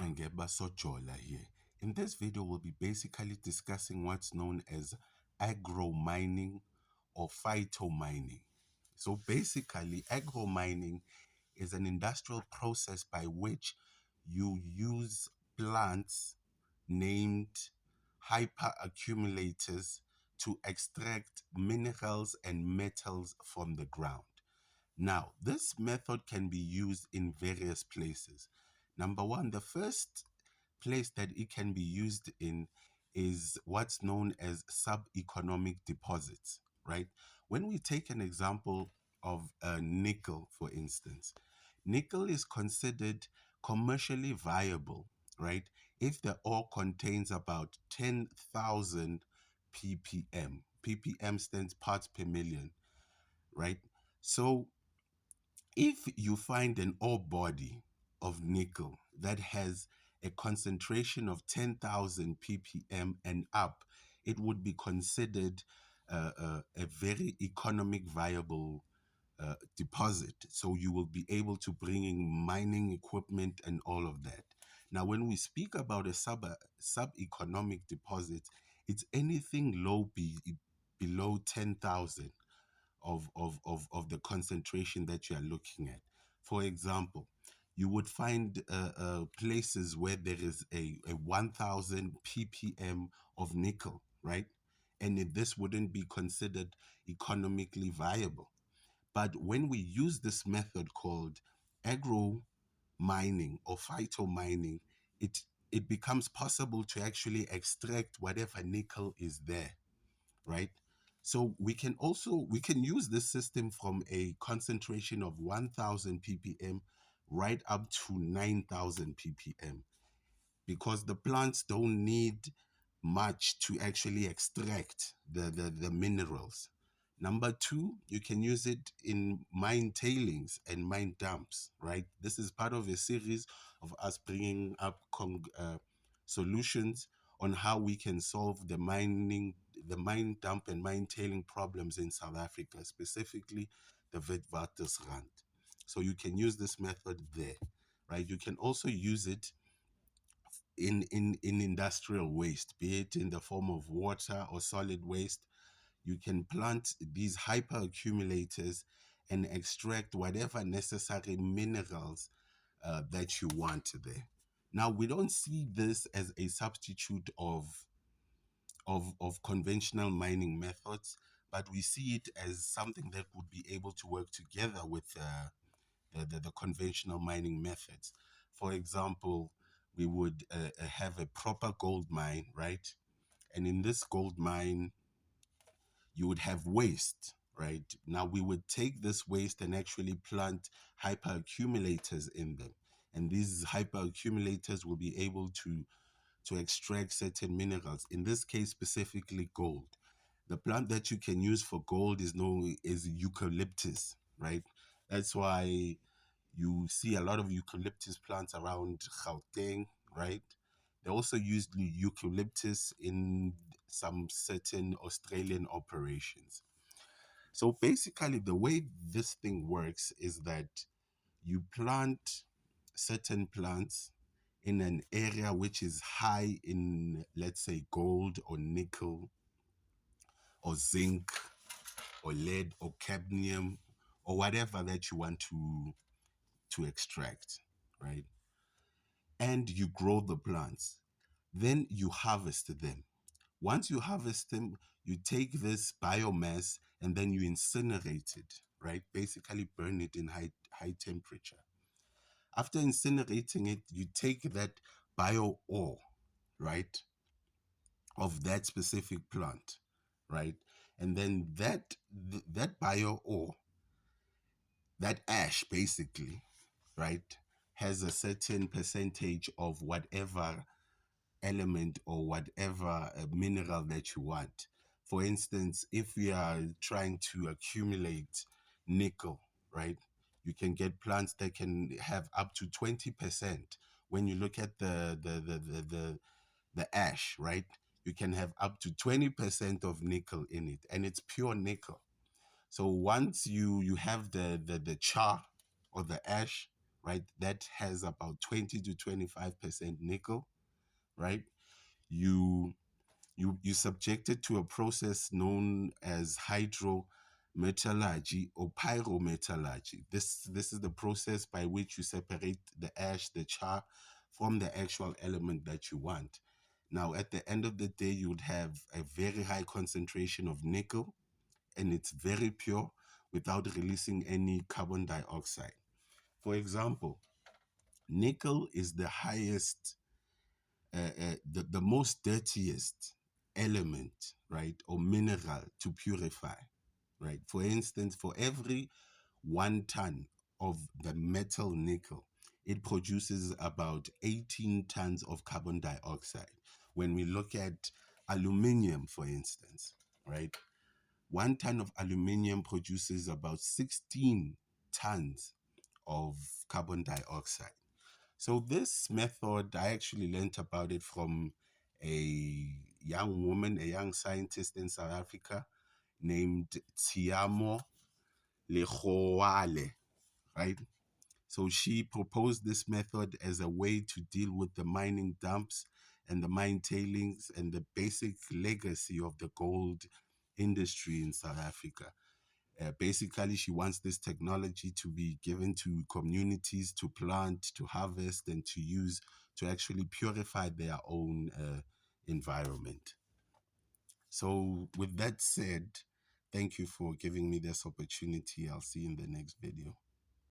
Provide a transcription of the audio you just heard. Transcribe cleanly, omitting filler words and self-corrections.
Ngeba Sojola here. In this video, we'll be basically discussing what's known as agromining or phytomining. So basically, agromining is an industrial process by which you use plants named hyperaccumulators to extract minerals and metals from the ground. Now, this method can be used in various places. Number one, the first place that it can be used in is what's known as sub-economic deposits, right? When we take an example of nickel, for instance, nickel is considered commercially viable, right? If the ore contains about 10,000 ppm. ppm stands parts per million, right? So if you find an ore body of nickel that has a concentration of 10,000 ppm and up, it would be considered a very economic viable deposit. So you will be able to bring in mining equipment and all of that. Now, when we speak about a sub-economic deposit, it's anything below 10,000 of the concentration that you are looking at. For example, you would find places where there is a 1000 ppm of nickel, right? And this wouldn't be considered economically viable. But when we use this method called agro mining or phytomining, it it becomes possible to actually extract whatever nickel is there, right? So we can use this system from a concentration of 1000 ppm right up to 9000 ppm, because the plants don't need much to actually extract the minerals. Number two, you can use it in mine tailings and mine dumps, right? This is part of a series of us bringing up solutions on how we can solve the mine dump and mine tailing problems in South Africa, specifically the Witwatersrand. So you can use this method there, right? You can also use it in industrial waste, be it in the form of water or solid waste. You can plant these hyper accumulators and extract whatever necessary minerals that you want there. Now, we don't see this as a substitute of conventional mining methods, but we see it as something that would be able to work together with the conventional mining methods. For example, we would have a proper gold mine, right? And in this gold mine, you would have waste, right? Now we would take this waste and actually plant hyper accumulators in them. And these hyper accumulators will be able to extract certain minerals, in this case specifically gold. The plant that you can use for gold is eucalyptus, right? That's why you see a lot of eucalyptus plants around Gauteng, right? They also use the eucalyptus in some certain Australian operations. So basically, the way this thing works is that you plant certain plants in an area which is high in, let's say, gold or nickel or zinc or lead or cadmium or whatever that you want to extract, right? And you grow the plants. Then you harvest them. Once you harvest them, you take this biomass and then you incinerate it, right? Basically burn it in high temperature. After incinerating it, you take that bio ore, right, of that specific plant, right? And then that bio ore, that ash basically, right, has a certain percentage of whatever element or whatever mineral that you want. For instance, if we are trying to accumulate nickel, right, you can get plants that can have up to 20%. When you look at the ash, right, you can have up to 20% of nickel in it, and it's pure nickel. So once you have the char or the ash, right, that has about 20 to 25% nickel, right? You you subject it to a process known as hydrometallurgy or pyrometallurgy. This is the process by which you separate the ash, the char, from the actual element that you want. Now, at the end of the day, you would have a very high concentration of nickel, and it's very pure without releasing any carbon dioxide. For example, nickel is the highest, the most dirtiest element, right, or mineral to purify, right? For instance, for every 1 ton of the metal nickel, it produces about 18 tons of carbon dioxide. When we look at aluminium, for instance, right, 1 ton of aluminium produces about 16 tons of carbon dioxide. So this method, I actually learned about it from a young woman, a young scientist in South Africa named Tiamo Legoale, right? So she proposed this method as a way to deal with the mining dumps and the mine tailings and the basic legacy of the gold industry in South Africa. Basically, she wants this technology to be given to communities to plant, to harvest, and to use to actually purify their own environment. So, with that said, thank you for giving me this opportunity. I'll see you in the next video.